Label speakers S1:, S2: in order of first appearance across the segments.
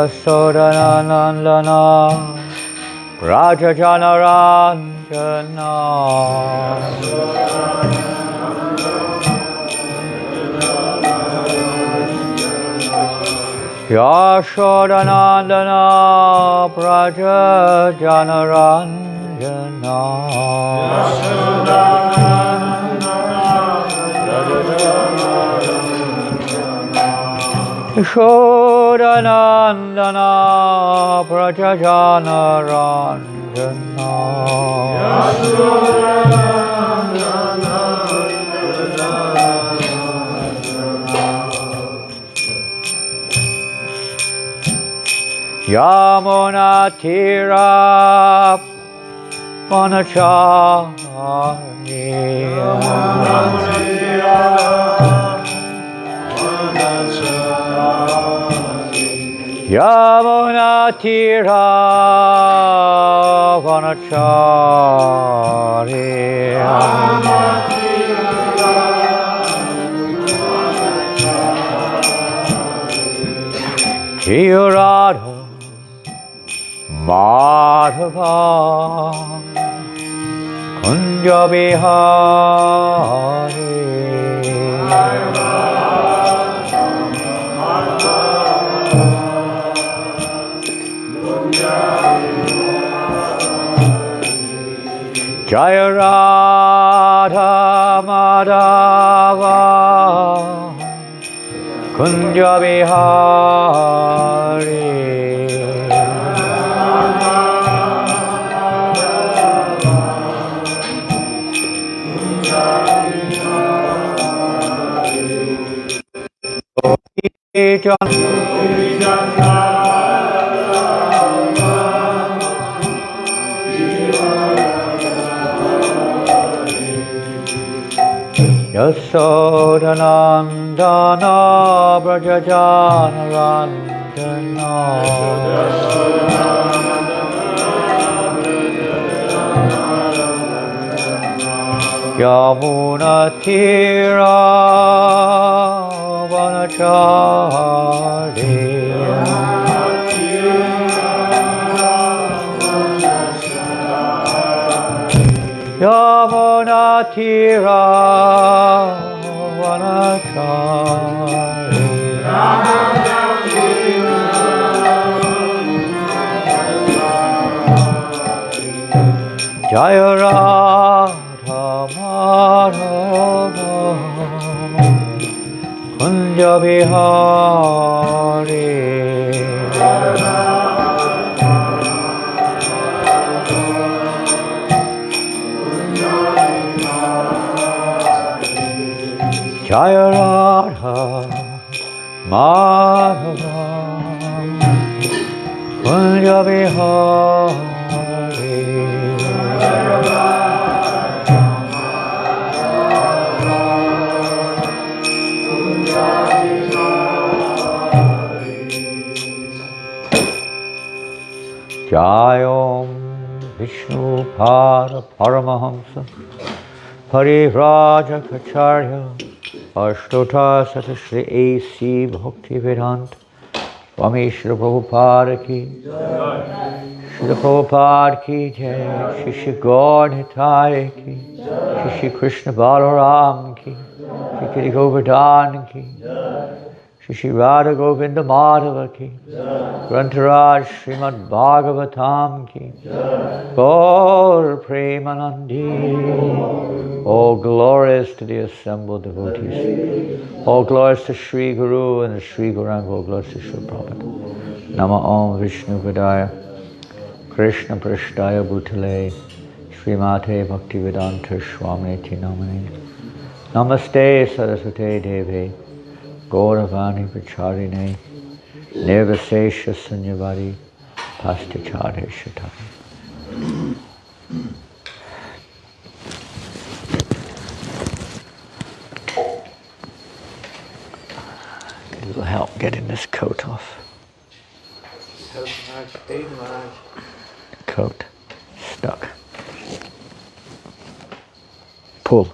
S1: Yasodanandana Rajajanaranjana Yashodanandana Rajajanaranjana Yashodanandana Prajajanaranjana Yamuna Tira Panachari Yamuna Tira Vanachari Radha Madhava Kunja Bihari Jaya Radha Madhava Kunja Bihari Yasodanandana Brajajanaranjana Yamuna Tira Vanachari Yamuna Tira Vanachari Jaya Radha Madhava Kunja Bihari Jaya Radha Madhava Kunja Bihari Jayom Vishnu Pada Paramahamsa Parivraja Kacharya Ashtota Satasri A.C. Bhaktivedanta Swami Shri Prabhupada ki Shri Prabhupada ki jai Shri Shri Gaur Nitai ki Shri Shri Krishna Balaram ki Shri Shri Govardhan ki Shri Shri Radha Govinda Madhava ki Grantaraj Srimad Bhagavatam ki Gaur Premanandi. All glories to the assembled devotees. All glories to Sri Guru and the Sri Gauranga. All glories to Sri Prabhupada. Nama Om Vishnu Vidaya Krishna Prashtaya Bhutale Srimate Bhaktivedanta Swamiti Namane. Namaste Saraswate Deve Gauravani Pacharine Nirvasesha Sunyavadi Pastachare Shatari. A little help getting this coat off. Coat stuck. Pull.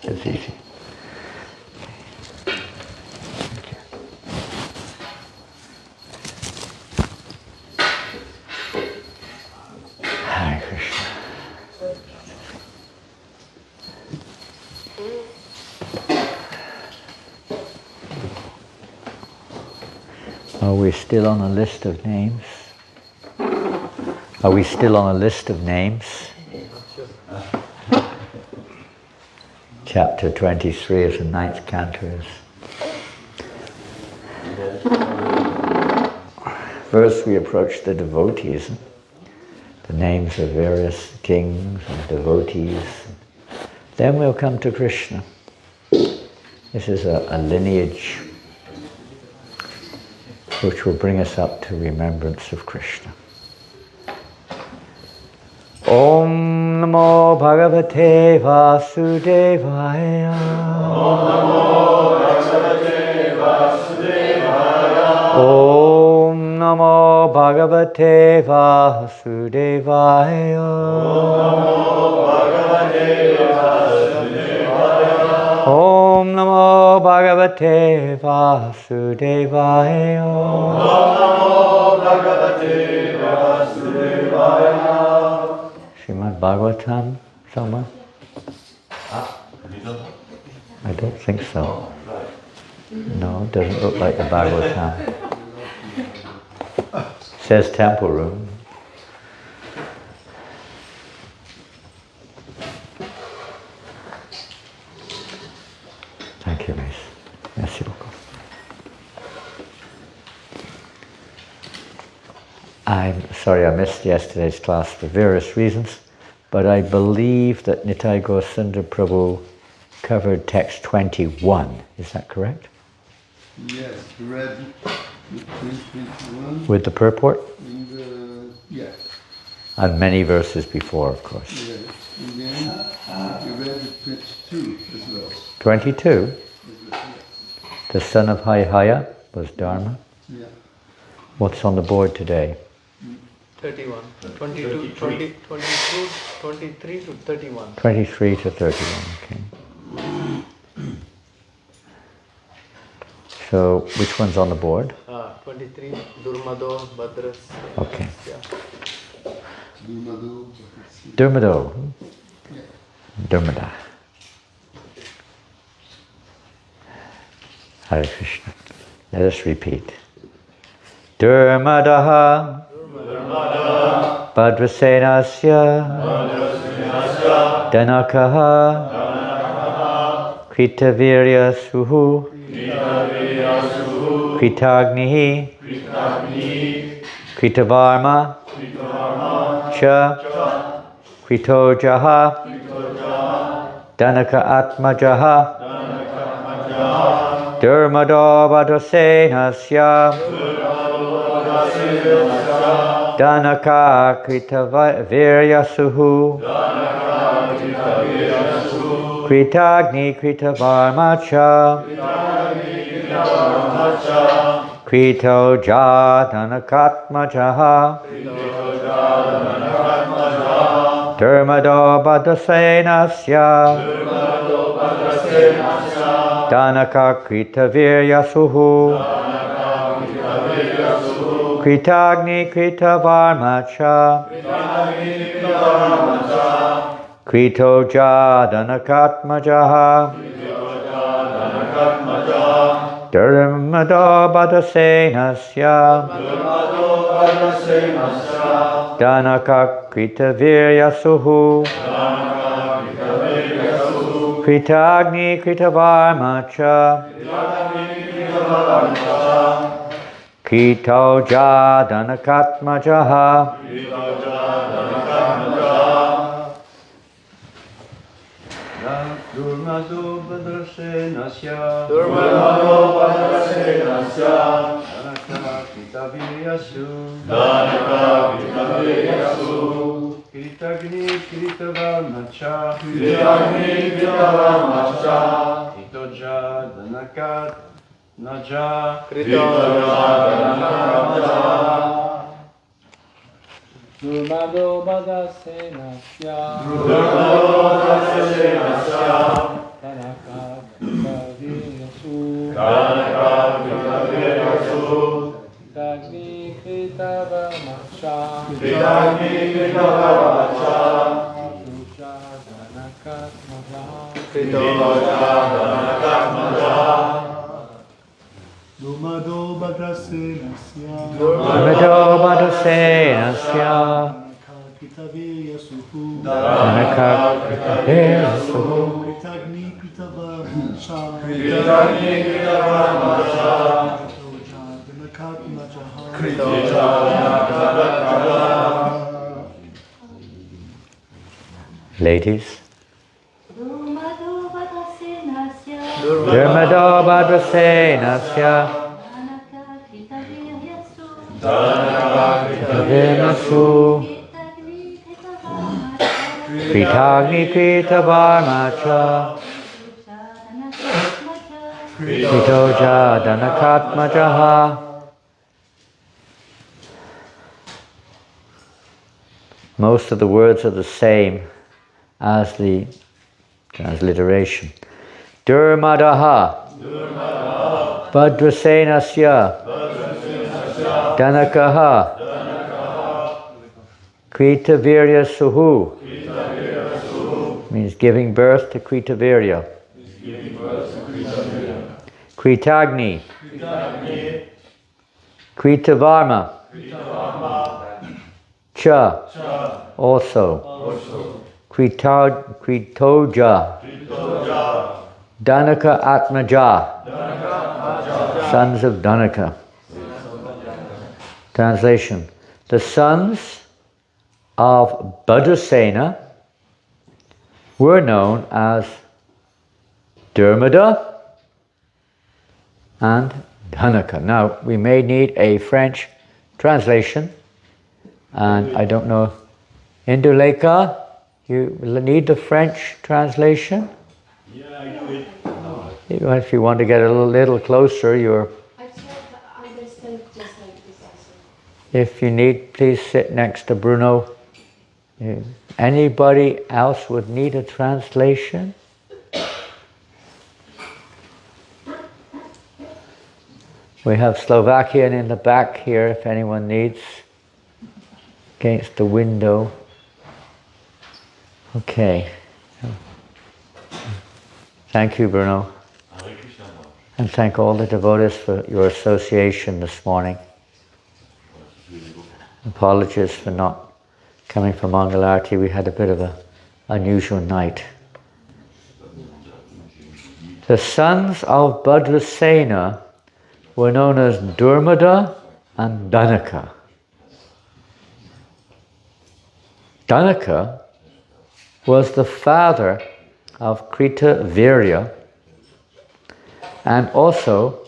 S1: It's easy. Are we still on a list of names? Are we still on a list of names? Chapter 23 of the 9th canto is. First we approach the devotees, the names of various kings and devotees. Then we'll come to Krishna. This is a lineage which will bring us up to remembrance of Krishna. Om Namo Bhagavate Vasudevaya. Om Namo Bhagavate Vasudevaya. Om Namo Bhagavate Vasudevaya. Om Namo Bhagavate Vasudevaya. Om Namo Bhagavate Vasudevaya. Srimad Bhagavatam somewhere? I don't think so. No, it doesn't look like the Bhagavatam. Says temple room. Thank you, Miss. Merci beaucoup. I'm sorry I missed yesterday's class for various reasons, but I believe that Nitai Gaurasundar Prabhu covered text 21. Is that correct?
S2: Yes, read the 21.
S1: With the purport?
S2: Yes.
S1: And many verses before, of course.
S2: Yes. And then you read the 22 as well.
S1: 22? The son of Haihaya was Dharma.
S2: Yeah.
S1: What's on the board today?
S3: 31, 22, 20, 22, 23 to 31.
S1: 23 to 31, okay. So, which one's on the board?
S3: 23, Durmado, Badras.
S1: Okay.
S3: Yeah.
S1: Durmado. Durmada. Hare Krishna. Let us repeat. Durmadaha. Badrasenasya. Danakaha. Kritavirya suhu. Kritagnihi. Kritavarma. Cha. Kritojaha. Danaka atmajaha. Durmado Badrasenasya. Danaka Kritavirya suhu. Kritagni Kritavarmacha. Kritoja Danakatmajaha. Durmado Badrasenasya. Danaka Kritavirya suhu. Kritagni Kritavarmacha. Kritoja Danakatmajaha. Durmado Badrasenasya. Danaka Kritavirya suhu. Kritagni Kritavarmacha. Kritoja Danakatmajaha.
S2: Durmado Badrasenasya. Danaka Kritaviryasu. Kritagni Kritavarmacha. Kritoja Danakat Naja.
S3: Durmado Badrasenasya. Danaka Kritaviryasu. Kritagni Kritavarmacha. Kritoja Danakatmajaha.
S2: Durmado
S1: Durmado Badasenasya Danaka Suhu Ladies. Durmado Badasenasya Vimasu Kritagni Kritavarmacha Kritoja Danakatmajaha. Most of the words are the same as the transliteration. Durmadaha Badrasenasya Danakaha Kritavirya Suhu means giving birth to Kritavirya. Kritagni Kritavarma Cha also Kritoja Danaka Atmaja sons of Danaka. Translation: the sons of Bhadrasena were known as Durmada and Dhanaka. Now, we may need a French translation, and I don't know, Induleka, you need the French translation?
S4: Yeah, I do it.
S1: If you want to get a little closer, you're...
S5: I try to understand just like this also.
S1: If you need, please sit next to Bruno. Anybody else would need a translation? We have Slovakian in the back here if anyone needs, against the window. Okay. Thank you, Bruno. And thank all the devotees for your association this morning. Apologies for not coming for Mangalarti. We had a bit of an unusual night. The sons of Bhadrasena were known as Durmada and Dhanaka. Dhanaka was the father of Kritavirya and also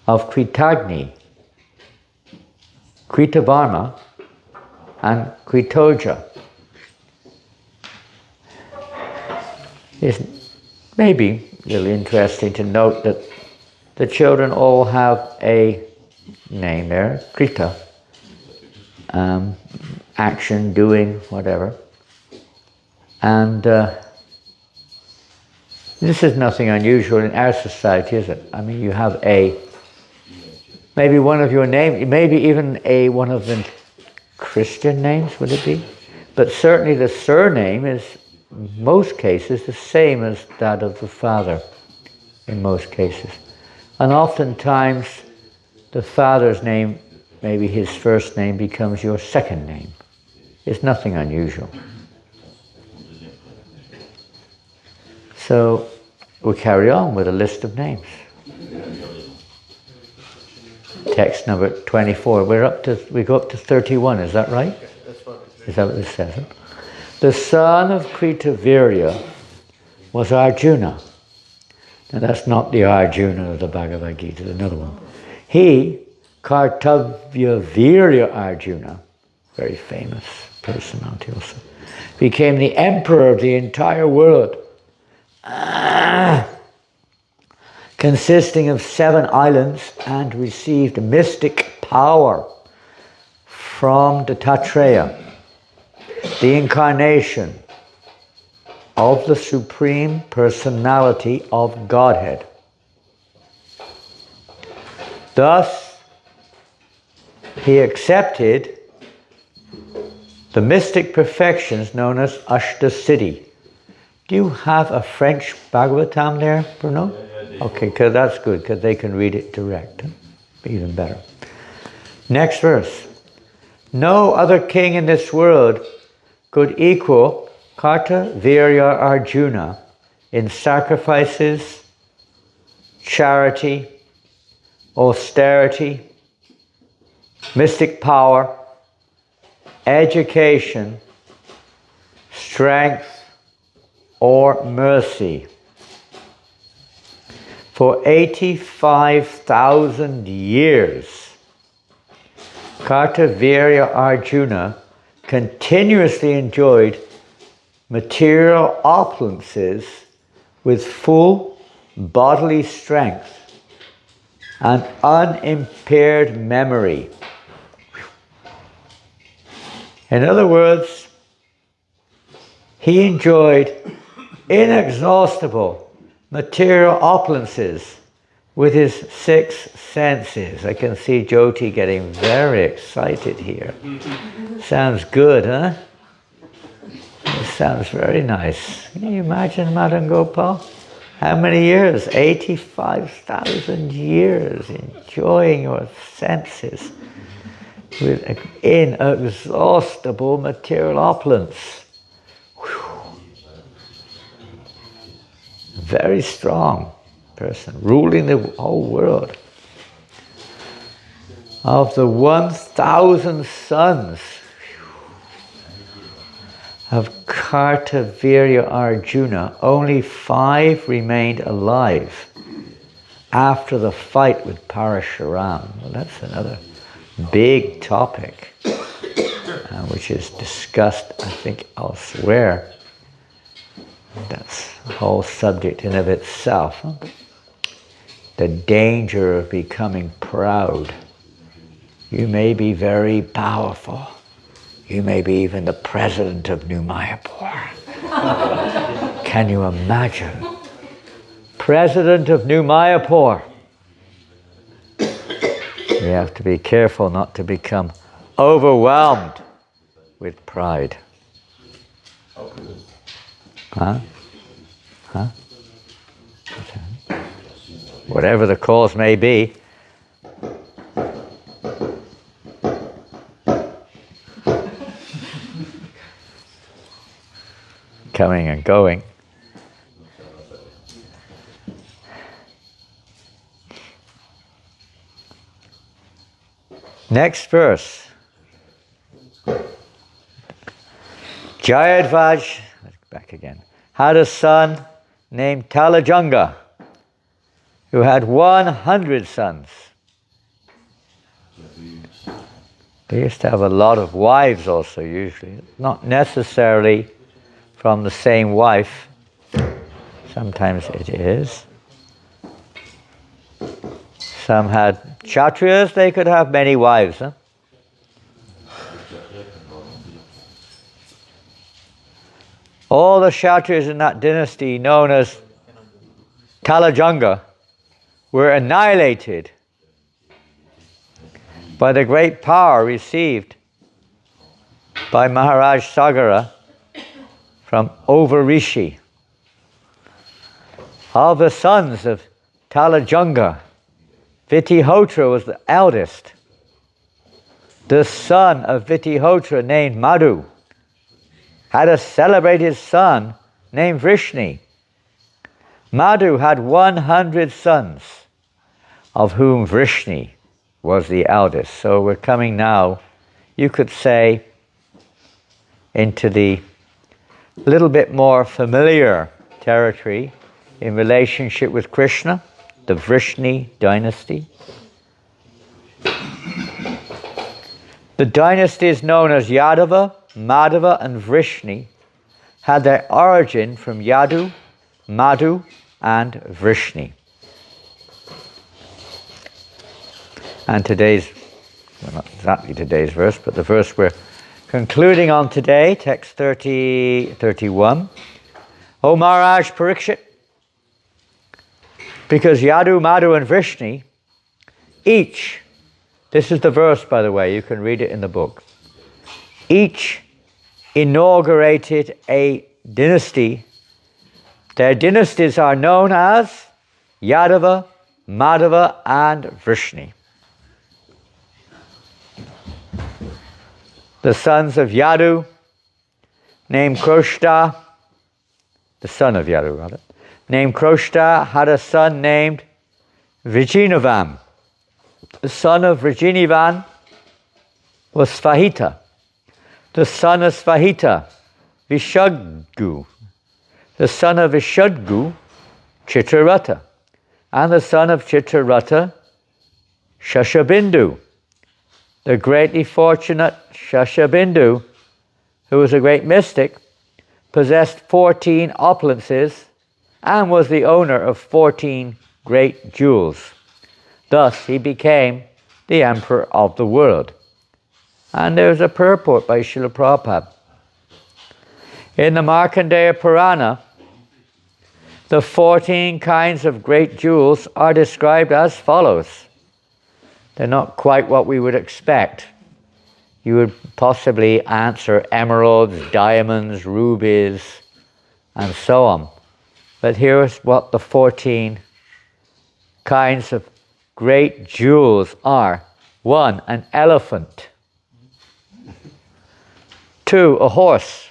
S1: of Kritagni, Kritavarma and Kritoja. It's maybe really interesting to note that the children all have a name there, Krita, action, doing, whatever. And this is nothing unusual in our society, is it? I mean, you have maybe one of your names, maybe even one of the Christian names, would it be? But certainly the surname is, in most cases, the same as that of the father, in most cases. And oftentimes, the father's name, maybe his first name, becomes your second name. It's nothing unusual. So, we'll carry on with a list of names. Text number 24. We go up to 31, is that right? Is that what it says? Huh? The son of Kritavirya was Arjuna. Now that's not the Arjuna of the Bhagavad Gita, another one. He, Kartavyavirya Arjuna, very famous personality also, became the emperor of the entire world, consisting of 7 islands, and received mystic power from Dattatreya, the incarnation of the Supreme Personality of Godhead. Thus, he accepted the mystic perfections known as Ashtasiddhi. Do you have a French Bhagavatam there, Bruno?
S4: Yeah,
S1: Okay, because that's good, because they can read it direct. Even better. Next verse. No other king in this world could equal Karta Virya Arjuna in sacrifices, charity, austerity, mystic power, education, strength, or mercy. For 85,000 years, Kartavirya Arjuna continuously enjoyed material opulences with full bodily strength and unimpaired memory. In other words, he enjoyed inexhaustible material opulences with his 6 senses. I can see Jyoti getting very excited here. Sounds good, huh? It sounds very nice. Can you imagine, Madan Gopal? How many years? 85,000 years enjoying your senses with inexhaustible material opulence. Very strong person, ruling the whole world. Of the 1,000 sons of Kartavirya Arjuna, only 5 remained alive after the fight with Parashuram. Well, that's another big topic, which is discussed, I think, elsewhere. That's a whole subject in of itself. Huh? The danger of becoming proud. You may be very powerful. You may be even the president of New Mayapur. Can you imagine? President of New Mayapur. We have to be careful not to become overwhelmed with pride. Huh? Huh? Whatever the cause may be. Coming and going. Next verse. Jayadvaj, back again, had a son named Talajunga, who had 100 sons. They used to have a lot of wives also, usually. Not necessarily from the same wife. Sometimes it is. Some had Kshatriyas, they could have many wives. Huh? All the Kshatriyas in that dynasty, known as Talajunga, were annihilated by the great power received by Maharaj Sagara from Ovarishi. Of the sons of Talajunga, Vitihotra was the eldest. The son of Vitihotra, named Madhu, had a celebrated son named Vrishni. Madhu had 100 sons, of whom Vrishni was the eldest. So we're coming now, you could say, into the little bit more familiar territory in relationship with Krishna, the Vrishni dynasty. The dynasties known as Yadava, Madhava and Vrishni had their origin from Yadu, Madhu and Vrishni. And today's, well, not exactly today's verse, but the verse we're concluding on today, text 31. O Maharaj Parikshit, because Yadu, Madhu and Vrishni, each, this is the verse by the way, you can read it in the book, each inaugurated a dynasty. Their dynasties are known as Yadava, Madhava, and Vrishni. The sons of Yadu, named Kroshta, the son of Yadu rather, named Kroshta, had a son named Vijinavan. The son of Vijinavan was Svahita. The son of Svahita, Vishadgu. The son of Vishadgu, Chitrarata. And the son of Chitrarata, Shashabindu. The greatly fortunate Shashabindu, who was a great mystic, possessed 14 opulences and was the owner of 14 great jewels. Thus he became the emperor of the world. And there's a purport by Srila Prabhupada. In the Markandeya Purana, the 14 kinds of great jewels are described as follows. They're not quite what we would expect. You would possibly answer emeralds, diamonds, rubies, and so on. But here's what the 14 kinds of great jewels are. 1, an elephant. 2, a horse.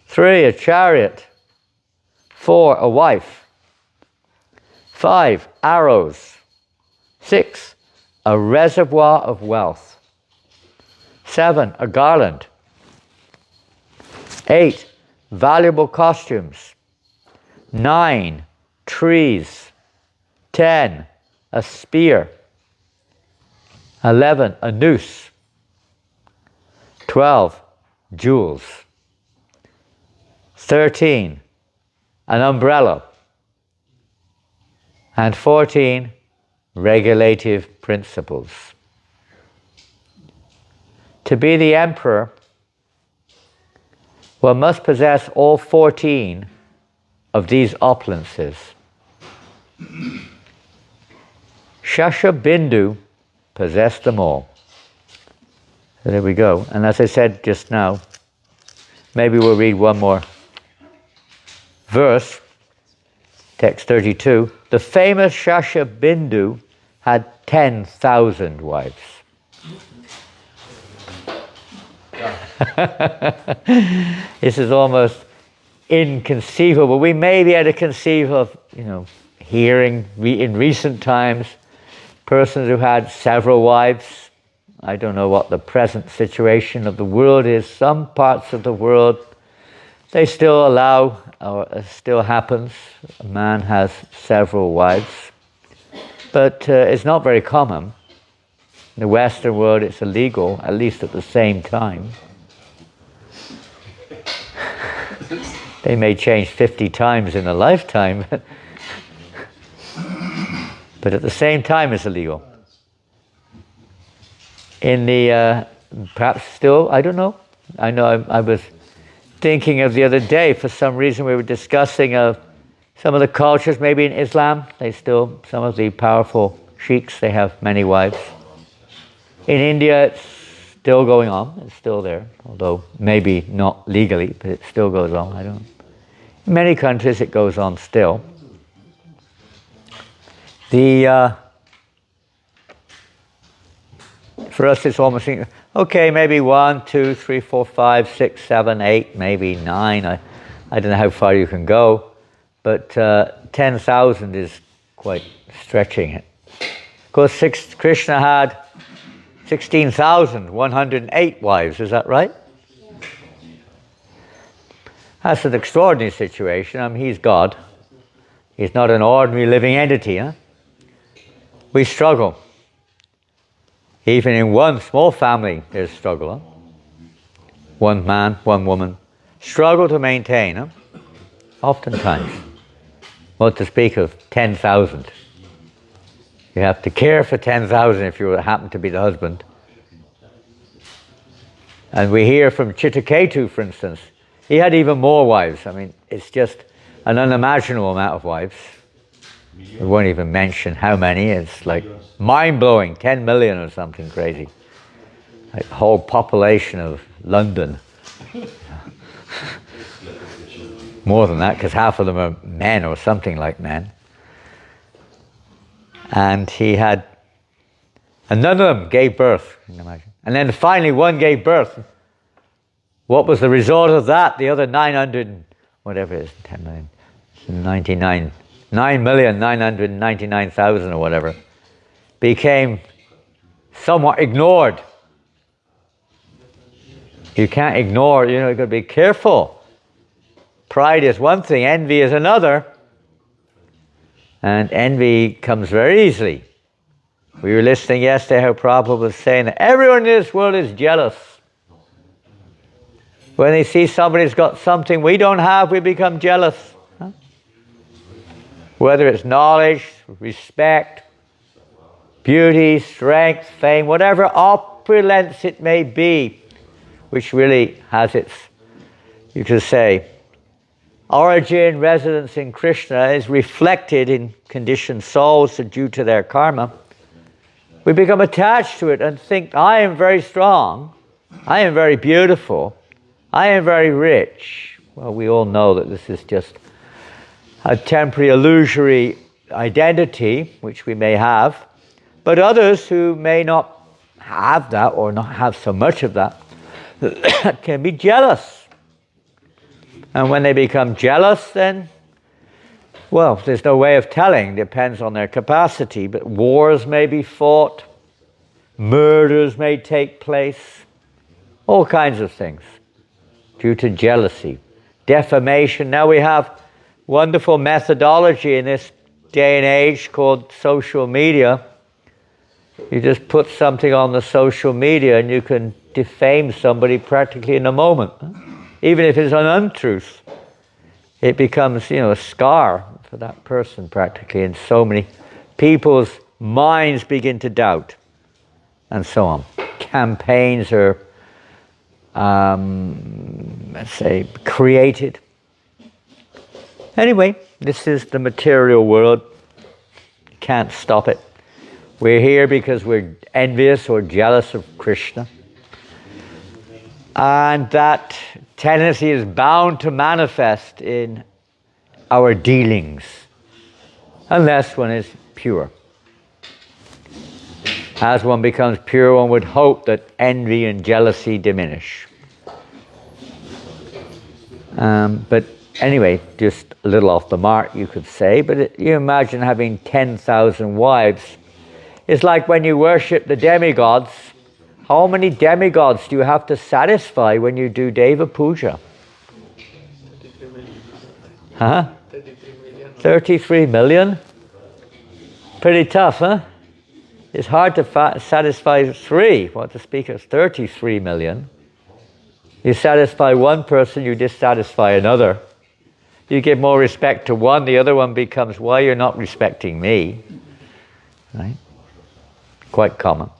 S1: 3, a chariot. 4, a wife. 5, arrows. 6, a reservoir of wealth. 7, a garland. 8, valuable costumes. 9, trees. 10, a spear. 11, a noose. 12, jewels. 13, an umbrella. And 14, regulative principles. To be the emperor, one must possess all 14 of these opulences. Shashabindu possessed them all. So there we go. And as I said just now, maybe we'll read one more verse, text 32. The famous Shashabindu had 10,000 wives. This is almost inconceivable. We may be able to conceive of, hearing in recent times persons who had several wives. I don't know what the present situation of the world is. Some parts of the world, they still allow, or it still happens, a man has several wives. But it's not very common. In the Western world, it's illegal, at least at the same time. They may change 50 times in a lifetime, but at the same time it's illegal. In the, perhaps still, I don't know. I know I was thinking of the other day, for some reason we were discussing some of the cultures, maybe in Islam, some of the powerful sheikhs, they have many wives. In India, it's still going on, it's still there, although maybe not legally, but it still goes on, I don't know. In many countries it goes on still. For us it's almost, okay, maybe 1, 2, 3, 4, 5, 6, 7, 8, maybe 9, I don't know how far you can go, but 10,000 is quite stretching it. Of course, Krishna had 16,108 wives, is that right? That's an extraordinary situation. I mean, he's God. He's not an ordinary living entity. Huh? We struggle. Even in one small family, there's struggle. Huh? One man, one woman. Struggle to maintain, huh? Oftentimes. What to speak of 10,000. You have to care for 10,000 if you happen to be the husband. And we hear from Chitraketu, for instance, he had even more wives. I mean, it's just an unimaginable amount of wives. We won't even mention how many. It's like mind-blowing, 10 million or something crazy. Like the whole population of London. More than that, because half of them are men or something like men. And he had, and none of them gave birth, you can imagine. And then finally one gave birth. What was the result of that? The other 900, whatever it is, 10 million, 9,999,000 or whatever, became somewhat ignored. You can't ignore, you've got to be careful. Pride is one thing, envy is another. And envy comes very easily. We were listening yesterday how Prabhupada was saying that everyone in this world is jealous. When they see somebody's got something we don't have, we become jealous. Huh? Whether it's knowledge, respect, beauty, strength, fame, whatever opulence it may be, which really has its, you could say, origin, residence in Krishna, is reflected in conditioned souls due to their karma. We become attached to it and think, I am very strong, I am very beautiful, I am very rich. Well, we all know that this is just a temporary illusory identity, which we may have, but others who may not have that or not have so much of that can be jealous. And when they become jealous, then, well, there's no way of telling, depends on their capacity, but wars may be fought, murders may take place, all kinds of things due to jealousy, defamation. Now we have wonderful methodology in this day and age called social media. You just put something on the social media and you can defame somebody practically in a moment. Even if it's an untruth, it becomes, a scar for that person practically, and so many people's minds begin to doubt, and so on. Campaigns are, let's say, created. Anyway, this is the material world. You can't stop it. We're here because we're envious or jealous of Krishna. And that tendency is bound to manifest in our dealings, unless one is pure. As one becomes pure, one would hope that envy and jealousy diminish. But anyway, just a little off the mark, you could say, but you imagine having 10,000 wives. It's like when you worship the demigods. How many demigods do you have to satisfy when you do Deva Puja?
S3: 33 million.
S1: Huh?
S3: 33 million.
S1: 33 million? Pretty tough, huh? It's hard to satisfy three, what to speak of 33 million. You satisfy one person, you dissatisfy another. You give more respect to one, the other one becomes, why you're not respecting me? Right? Quite common.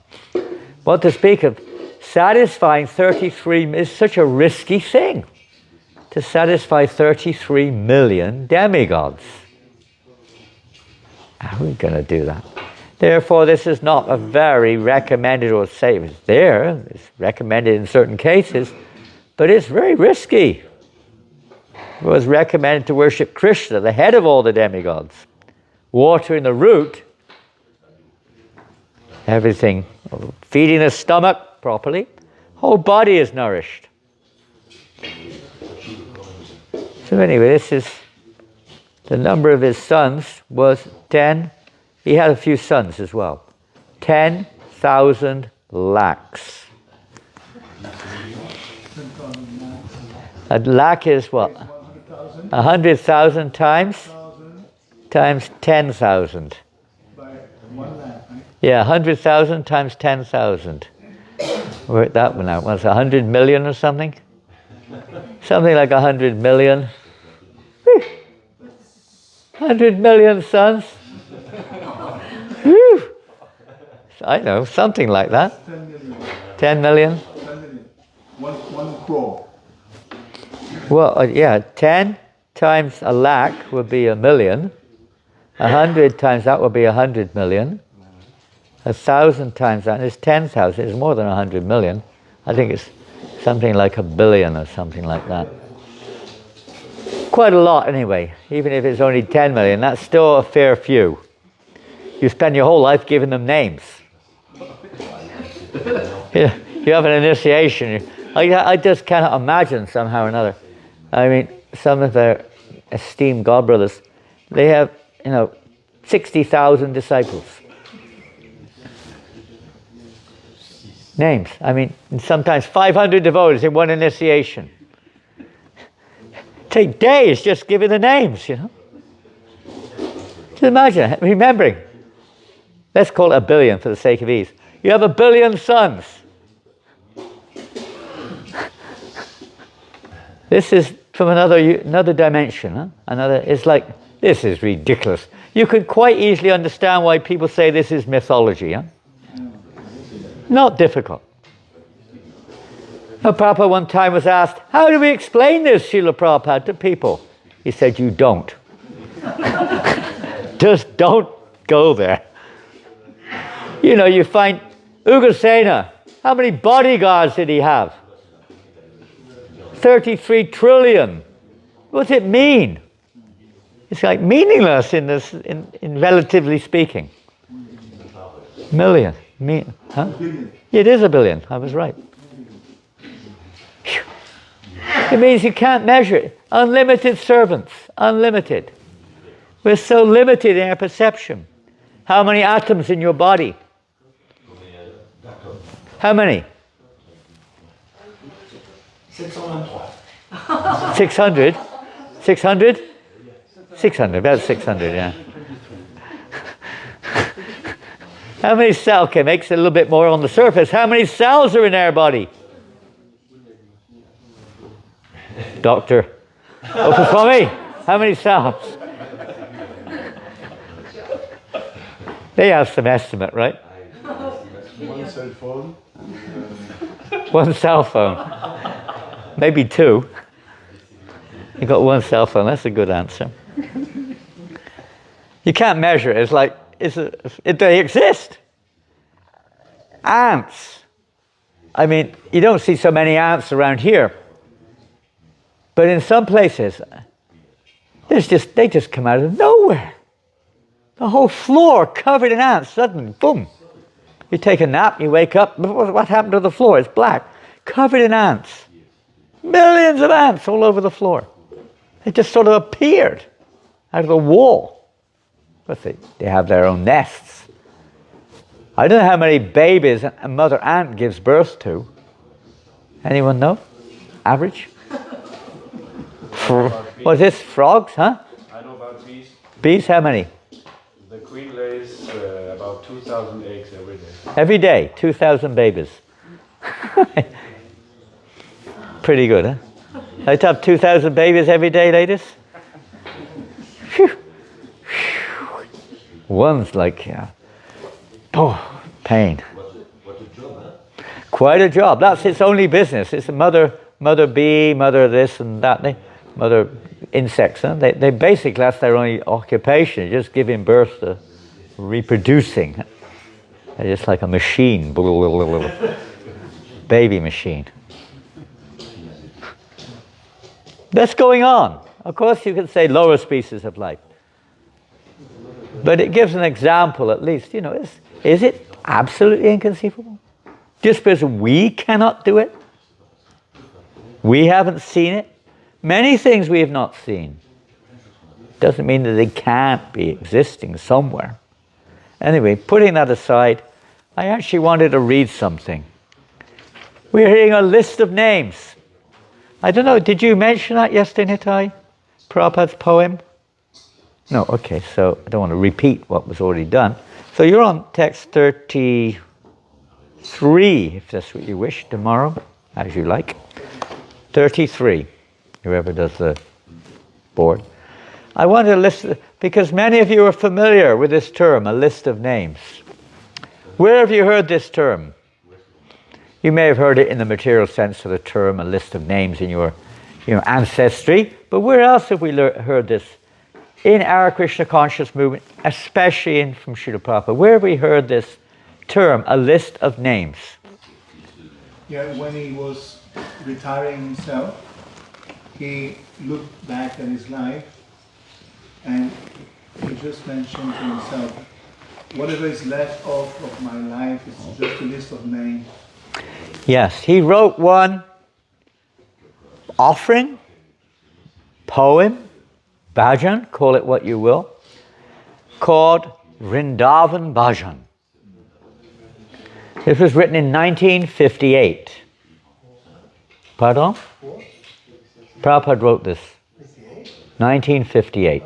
S1: What to speak of, satisfying 33 is such a risky thing. To satisfy 33 million demigods. How are we going to do that? Therefore, this is not a very recommended, or say it's there, it's recommended in certain cases, but it's very risky. It was recommended to worship Krishna, the head of all the demigods. Watering the root, everything, feeding the stomach properly, whole body is nourished. So anyway, this is the number of his sons was 10. He had a few sons as well. 10,000 lakhs. A lakh is what? 100,000 times 10,000. Yeah, 100,000 times 10,000. Work that one out. Was 100 million or something? Something like 100 million. 100 million sons. Whew. I know, something like that. 10 million.
S2: 10 million. One crore.
S1: Well, yeah, 10 times a lakh would be 1,000,000. 100 times that would be 100 million. 1,000 times that is 10,000. It's more than 100 million. I think it's something like 1 billion or something like that. Quite a lot anyway. Even if it's only 10 million, that's still a fair few. You spend your whole life giving them names. You have an initiation. I just cannot imagine somehow or another. I mean, some of their esteemed godbrothers, they have, 60,000 disciples. Names. I mean, sometimes 500 devotees in one initiation. Take days just giving the names, Just imagine, remembering. Let's call it 1 billion for the sake of ease. You have 1 billion sons. This is from another dimension. Huh? It's like, this is ridiculous. You can quite easily understand why people say this is mythology. Huh? Not difficult. Prabhupada one time was asked, how do we explain this, Srila Prabhupada, to people? He said, you don't. Just don't go there. You find Ugrasena, how many bodyguards did he have? 33 trillion. What's it mean? It's like meaningless in relatively speaking. Million. Huh? It is 1 billion. I was right. It means you can't measure it. Unlimited servants. Unlimited. We're so limited in our perception. How many atoms in your body? How many? 600? 600? 600, about 600, yeah. How many cells? Okay, makes it a little bit more on the surface. How many cells are in our body? Doctor. Swami, how many cells? They have some estimate, right?
S2: One cell phone.
S1: One cell phone. Maybe 2. You got 1 cell phone. That's a good answer. You can't measure it. It's like, they exist. Ants. I mean, you don't see so many ants around here. But in some places, they just come out of nowhere. The whole floor covered in ants. Suddenly, boom. You take a nap, you wake up. What happened to the floor? It's black. Covered in ants. Millions of ants all over the floor. They just sort of appeared out of the wall. But they have their own nests. I don't know how many babies a mother ant gives birth to. Anyone know? Average? What's this? Frogs, huh?
S4: I know about bees.
S1: Bees, how many?
S4: The queen lays about 2,000 eggs every day.
S1: Every day, 2,000 babies. Pretty good, huh? I'd have 2,000 babies every day, ladies. Phew. Phew. One's like, pain.
S6: What a job, huh?
S1: Quite a job. That's its only business. It's a mother bee, mother this and that, mother insects. Huh? They basically, that's their only occupation, just giving birth to reproducing. They're just like a machine, baby machine. That's going on. Of course, you can say lower species of life. But it gives an example, at least. Is it absolutely inconceivable? Just because we cannot do it? We haven't seen it? Many things we have not seen. Doesn't mean that they can't be existing somewhere. Anyway, putting that aside, I actually wanted to read something. We're hearing a list of names. I don't know, did you mention that yesterday, Nitai? Prabhupada's poem? No, okay, so I don't want to repeat what was already done. So you're on text 33, if that's what you wish, tomorrow, as you like. 33, whoever does the board. I want to list, because many of you are familiar with this term, a list of names. Where have you heard this term? You may have heard it in the material sense of the term, a list of names in your ancestry, but where else have we heard this? In our Krishna conscious movement, especially from Srila Prabhupada, where have we heard this term, a list of names?
S7: Yeah, when he was retiring himself, he looked back at his life and he just mentioned to himself, whatever is left of my life is just a list of names.
S1: Yes, he wrote one offering, poem, bhajan, call it what you will, called Vrindavan Bhajan. This was written in 1958. Pardon? Prabhupada wrote this. 1958.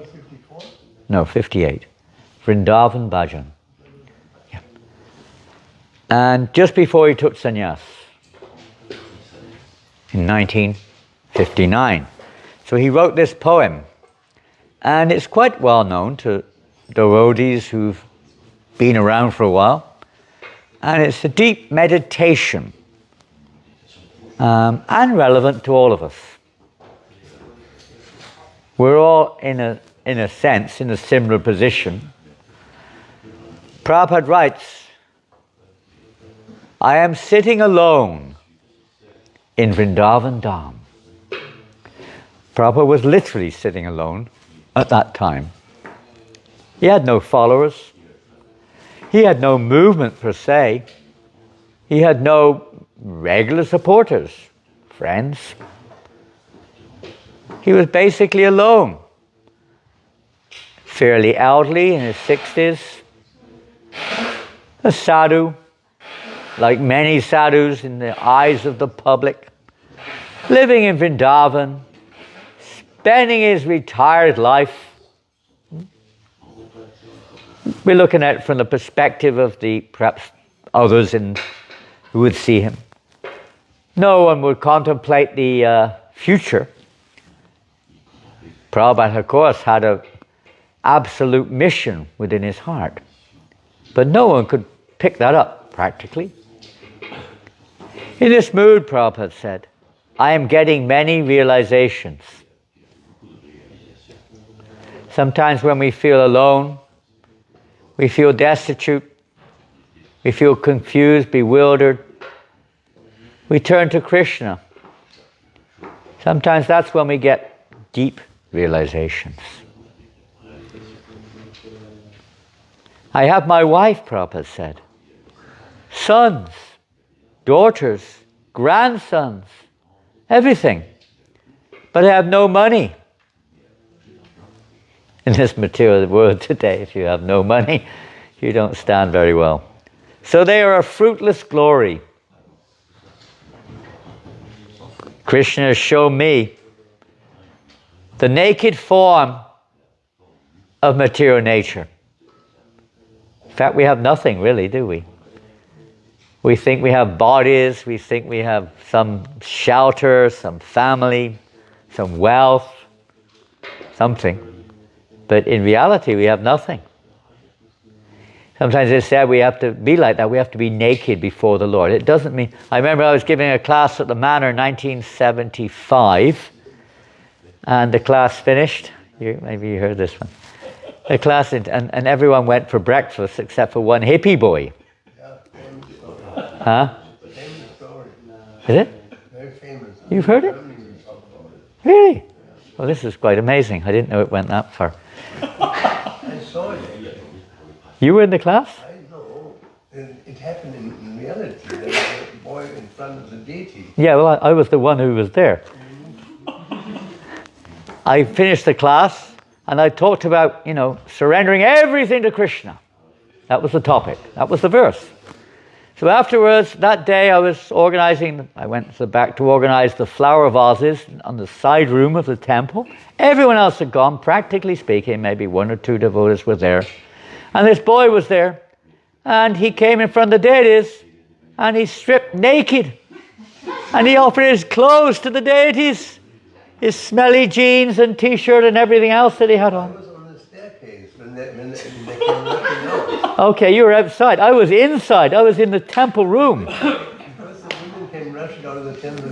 S1: No, 58. Vrindavan Bhajan. Yeah. And just before he took sannyas, in 1959. So he wrote this poem. And it's quite well known to devotees who've been around for a while. And it's a deep meditation. And relevant to all of us. We're all, in a sense, in a similar position. Prabhupada writes, I am sitting alone in Vrindavan Dham. Prabhupada was literally sitting alone at that time. He had no followers. He had no movement per se. He had no regular supporters, friends. He was basically alone. Fairly elderly, in his 60s. A sadhu, like many sadhus in the eyes of the public. Living in Vrindavan, spending his retired life. We're looking at it from the perspective of the perhaps others who would see him. No one would contemplate the future. Prabhupada, of course, had an absolute mission within his heart. But no one could pick that up, practically. In this mood, Prabhupada said, I am getting many realizations. Sometimes when we feel alone, we feel destitute, we feel confused, bewildered, we turn to Krishna. Sometimes that's when we get deep realizations. I have my wife, Prabhupada said, sons, daughters, grandsons, everything, but I have no money. In this material world today, if you have no money, you don't stand very well. So they are a fruitless glory. Krishna has shown me the naked form of material nature. In fact, we have nothing really, do we? We think we have bodies, we think we have some shelter, some family, some wealth, something. But in reality, we have nothing. Sometimes it's said we have to be like that. We have to be naked before the Lord. It doesn't mean... I remember I was giving a class at the Manor in 1975, and the class finished. Maybe you heard this one. The class, and everyone went for breakfast except for one hippie boy.
S2: Yeah, famous story.
S1: Huh?
S2: Famous story.
S1: Is it?
S2: Very famous.
S1: You've heard it? Really? Well, this is quite amazing. I didn't know it went that far.
S2: I saw it.
S1: You were in the class?
S2: I know. It happened in reality. There was a boy in front of the deity.
S1: Yeah, well, I was the one who was there. I finished the class, and I talked about, surrendering everything to Krishna. That was the topic. That was the verse. So afterwards, that day I went to the back to organize the flower vases on the side room of the temple. Everyone else had gone, practically speaking, maybe one or two devotees were there. And this boy was there, and he came in front of the deities, and he stripped naked. And he offered his clothes to the deities, his smelly jeans and t-shirt and everything else that he had on.
S2: I was on the staircase when they came knocking out.
S1: Okay, you were outside. I was inside. I was in the temple room.
S2: Because the women came rushing out of the temple.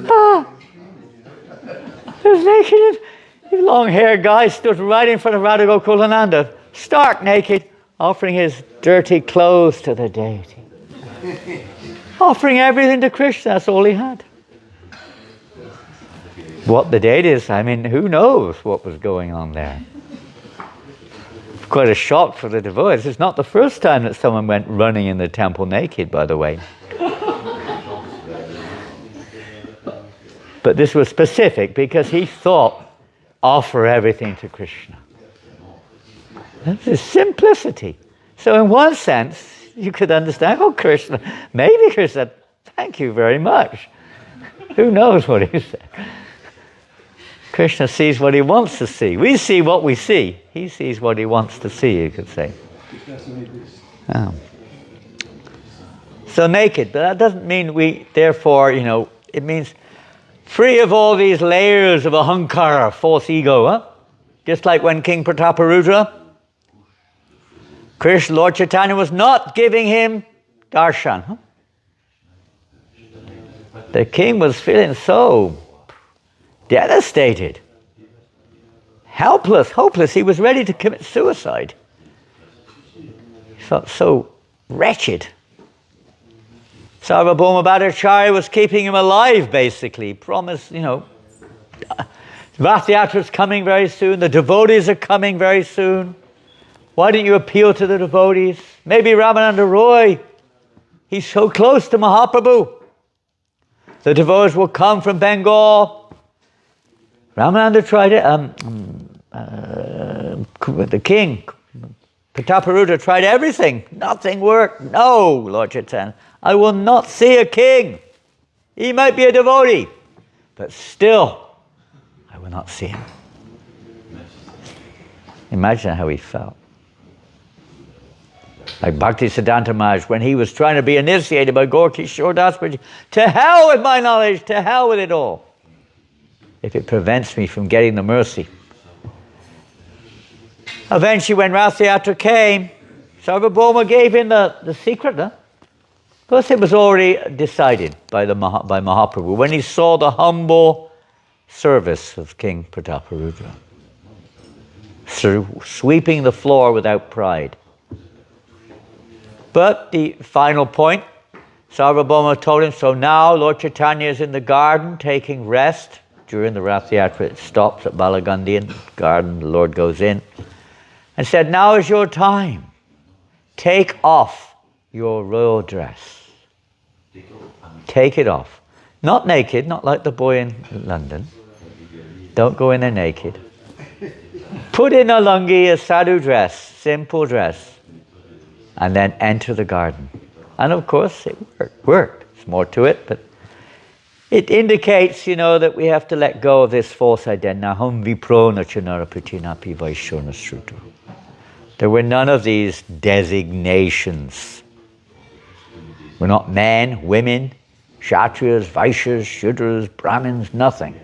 S1: He was naked. His long-haired guy stood right in front of Radha Gokulananda, stark naked, offering his dirty clothes to the deity. Offering everything to Krishna, that's all he had. What the deities, who knows what was going on there. quite a shock for the devotees. It's not the first time that someone went running in the temple naked, by the way. But this was specific because he thought, offer everything to Krishna. That's his simplicity. So in one sense, you could understand, oh, Krishna, maybe Krishna, thank you very much. Who knows what he said? Krishna sees what he wants to see. We see what we see. He sees what he wants to see, you could say. Oh. So naked, but that doesn't mean we, therefore, it means free of all these layers of ahankara, false ego, huh? Just like when King Prataparudra, Krishna, Lord Chaitanya was not giving him darshan. Huh? The king was feeling so devastated, helpless, hopeless. He was ready to commit suicide. He felt so wretched. Sarvabhauma Bhattacharya was keeping him alive, basically. Promised, Rath Yatra's coming very soon. The devotees are coming very soon. Why don't you appeal to the devotees? Maybe Ramananda Roy. He's so close to Mahaprabhu. The devotees will come from Bengal. Ramananda tried it. The king, Prataparudra, tried everything. Nothing worked. No, Lord Chaitanya, I will not see a king. He might be a devotee, but still, I will not see him. Imagine how he felt. Like Bhaktisiddhanta Maharaj, when he was trying to be initiated by Gaur-Kishore Das, to hell with my knowledge, to hell with it all, if it prevents me from getting the mercy. Eventually, when Rath Yatra came, Sarvabhauma gave him the secret. Huh? Of course, it was already decided by Mahaprabhu when he saw the humble service of King Prataparudra, sweeping the floor without pride. But the final point, Sarvabhauma told him, so now Lord Chaitanya is in the garden taking rest. During the Rath Yatra, it stops at Balagandhian garden, the Lord goes in, and said, now is your time. Take off your royal dress. Take it off. Not naked, not like the boy in London. Don't go in there naked. Put in a lungi, a sadhu dress, simple dress, and then enter the garden. And of course, it worked. There's more to it, but it indicates, that we have to let go of this false identity. Naham vipro nachanara pritinapi vaishona srutu. There were none of these designations. We're not men, women, kshatriyas, vaishyas, shudras, brahmins, nothing.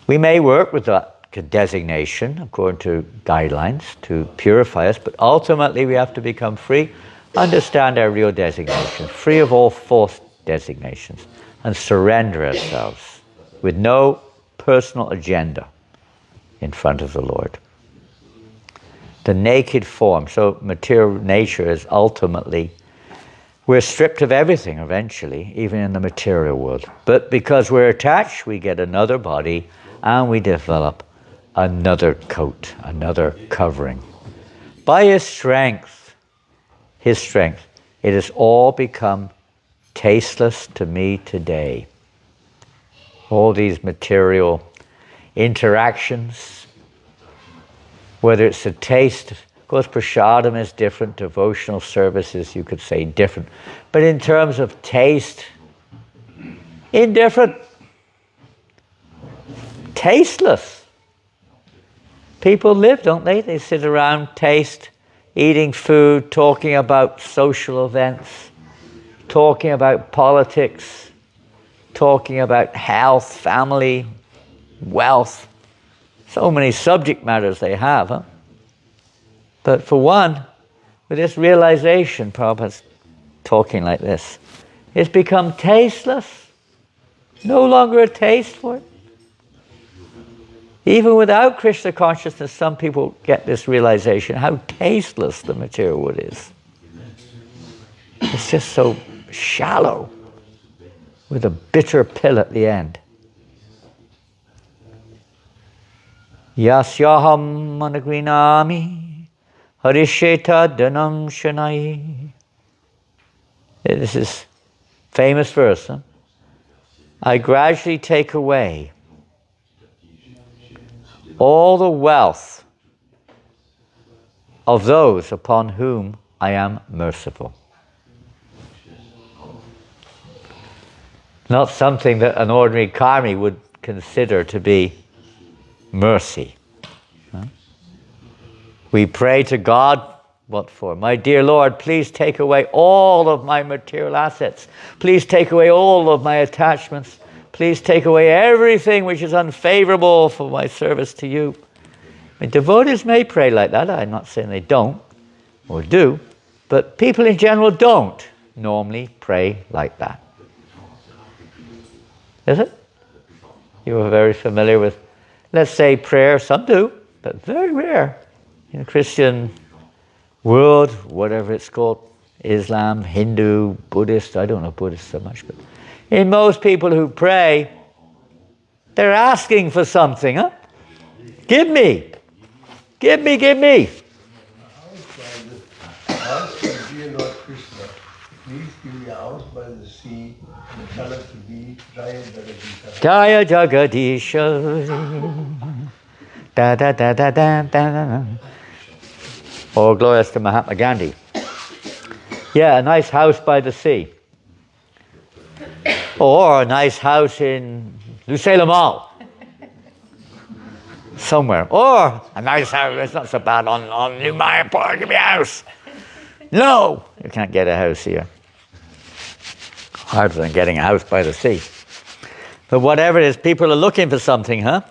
S1: We may work with that designation according to guidelines to purify us, but ultimately we have to become free, understand our real designation, free of all false designations, and surrender ourselves with no personal agenda in front of the Lord. The naked form, so material nature is ultimately, we're stripped of everything eventually, even in the material world. But because we're attached, we get another body and we develop another coat, another covering. By His strength, it has all become tasteless to me today. All these material interactions, whether it's a taste, of course prasadam is different, devotional services you could say different, but in terms of taste, indifferent, tasteless. People live, don't they? They sit around, taste, eating food, talking about social events, talking about politics, talking about health, family, wealth. So many subject matters they have. Huh? But for one, with this realization, Prabhupada's talking like this, it's become tasteless. No longer a taste for it. Even without Krishna consciousness, some people get this realization how tasteless the material world is. It's just so shallow, with a bitter pill at the end. Yasyaham managrinami harisheta dhanam shanai. This is famous verse. Huh? I gradually take away all the wealth of those upon whom I am merciful. Not something that an ordinary karmi would consider to be mercy. Huh? We pray to God, what for? My dear Lord, please take away all of my material assets. Please take away all of my attachments. Please take away everything which is unfavorable for my service to you. I mean, devotees may pray like that. I'm not saying they don't or do, but people in general don't normally pray like that. Is it? You are very familiar with, let's say, prayer. Some do, but very rare. In the Christian world, whatever it's called, Islam, Hindu, Buddhist, I don't know Buddhist so much, but in most people who pray, they're asking for something, huh? Give me. Give me, give me.
S2: Ask for dear Lord Krishna, please give me a house by the sea, the color to be Jaya Jagadisha.
S1: Jaya Jagadisha. Da da da da da da. All glorious to Mahatma Gandhi. Yeah, a nice house by the sea. Or a nice house in Lucé Mall. Somewhere. Or a nice house, it's not so bad, on New Mayapur, give me a house. No, you can't get a house here. Harder than getting a house by the sea. But whatever it is, people are looking for something, huh?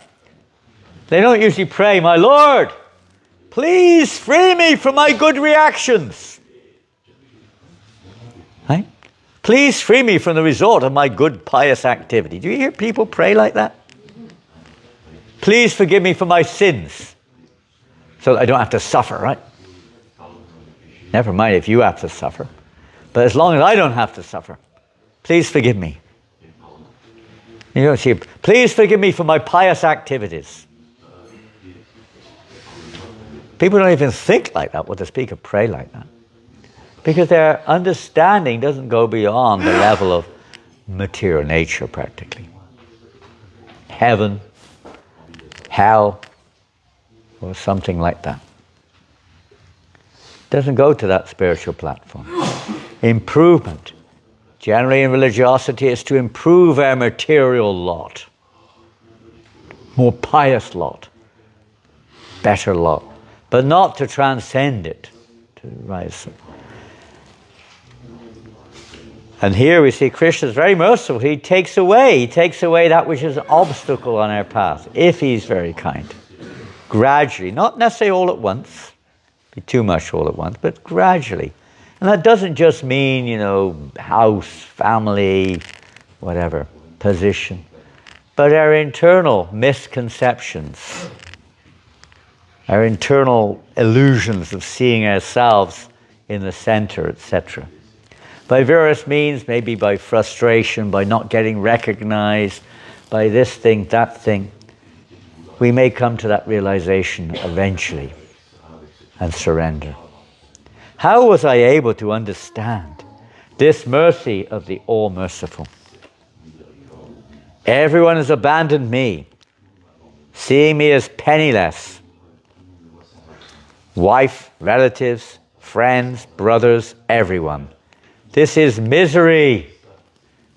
S1: They don't usually pray, my Lord, please free me from my good reactions. Right? Please free me from the result of my good pious activity. Do you hear people pray like that? Please forgive me for my sins, so that I don't have to suffer, right? Never mind if you have to suffer. But as long as I don't have to suffer, please forgive me. You don't see, please forgive me for my pious activities. People don't even think like that, when the speaker pray like that. Because their understanding doesn't go beyond the level of material nature, practically. Heaven, hell, or something like that. Doesn't go to that spiritual platform. Improvement. Generally in religiosity is to improve our material lot. More pious lot. Better lot. But not to transcend it. To rise. And here we see Krishna is very merciful. He takes away that which is an obstacle on our path, if he's very kind. Gradually, not necessarily all at once, be too much all at once, but gradually. And that doesn't just mean, house, family, whatever, position, but our internal misconceptions, our internal illusions of seeing ourselves in the center, etc. By various means, maybe by frustration, by not getting recognized, by this thing, that thing, we may come to that realization eventually and surrender. How was I able to understand this mercy of the All-Merciful? Everyone has abandoned me, seeing me as penniless. Wife, relatives, friends, brothers, everyone. This is misery.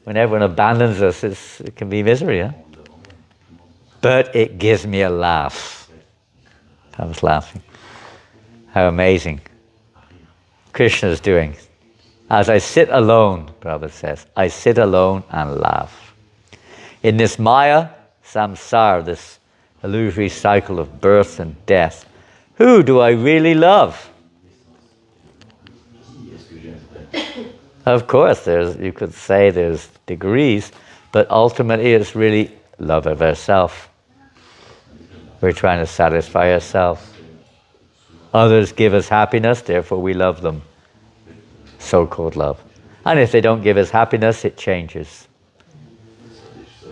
S1: When everyone abandons us, it can be misery, huh? But it gives me a laugh. I was laughing. How amazing Krishna is doing. As I sit alone, Prabhupada says, I sit alone and laugh. In this Maya, samsara, this illusory cycle of birth and death, who do I really love? Of course, you could say there's degrees, but ultimately it's really love of ourselves. We're trying to satisfy ourselves. Others give us happiness, therefore we love them. So-called love. And if they don't give us happiness, it changes.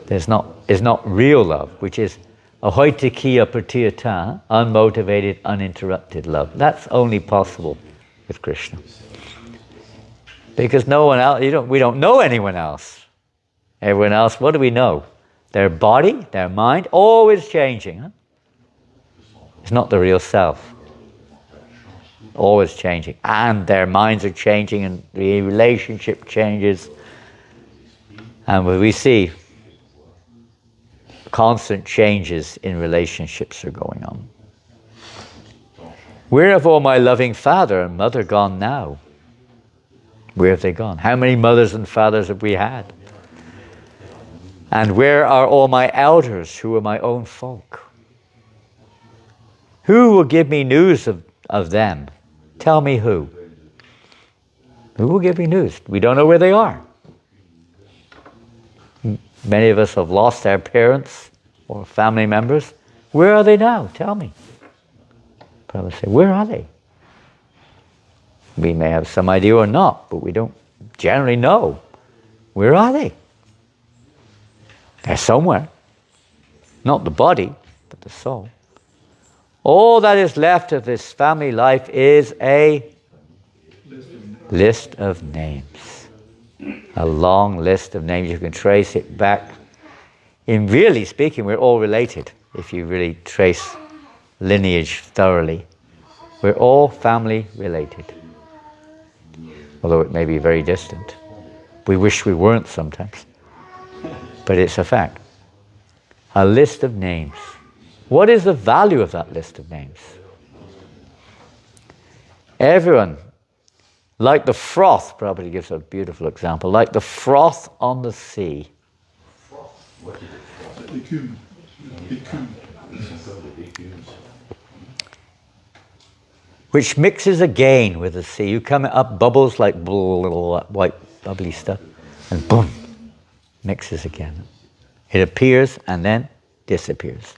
S1: It's not real love, which is Ahoitikiya pratiyata, unmotivated, uninterrupted love. That's only possible with Krishna. Because no one else, we don't know anyone else. Everyone else, what do we know? Their body, their mind, always changing. Huh? It's not the real self. Always changing. And their minds are changing and the relationship changes. And we see constant changes in relationships are going on. Where have all my loving father and mother gone now? Where have they gone? How many mothers and fathers have we had? And where are all my elders who are my own folk? Who will give me news of them? Tell me who. Who will give me news? We don't know where they are. Many of us have lost our parents or family members. Where are they now? Tell me. Probably say, where are they? We may have some idea or not, but we don't generally know. Where are they? They're somewhere. Not the body, but the soul. All that is left of this family life is a list of names. A long list of names. You can trace it back. In really speaking, we're all related. If you really trace lineage thoroughly, we're all family related. Although it may be very distant. We wish we weren't sometimes. But it's a fact. A list of names. What is the value of that list of names? Everyone, like the froth, probably gives a beautiful example, like the froth on the sea. Which mixes again with the sea. You come up bubbles like white bubbly stuff, and boom, mixes again. It appears and then disappears.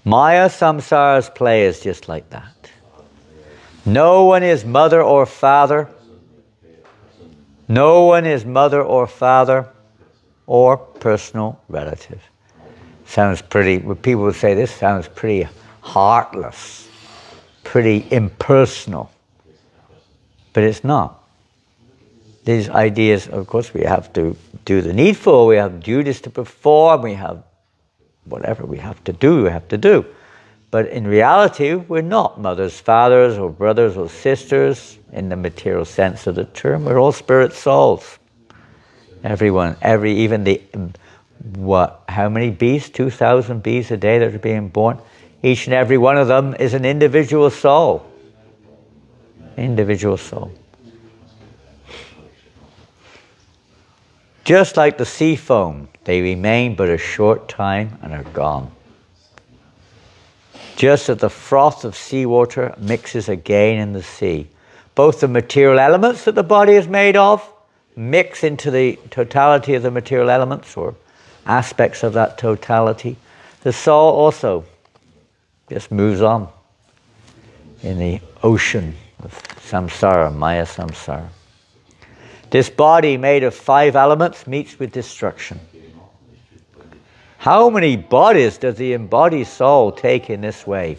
S1: Maya samsara's play is just like that. No one is mother or father. No one is mother or father or personal relative. Sounds pretty, people would say this sounds pretty heartless, pretty impersonal. But it's not. These ideas, of course, we have to do the needful, we have duties to perform, we have whatever we have to do. But in reality, we're not mothers, fathers, or brothers or sisters in the material sense of the term. We're all spirit souls. Everyone, even the, how many bees? 2,000 bees a day that are being born. Each and every one of them is an individual soul. Individual soul. Just like the sea foam, they remain but a short time and are gone. Just as the froth of seawater mixes again in the sea. Both the material elements that the body is made of mix into the totality of the material elements or aspects of that totality. The soul also just moves on in the ocean of samsara, Maya samsara. This body made of 5 elements meets with destruction. How many bodies does the embodied soul take in this way?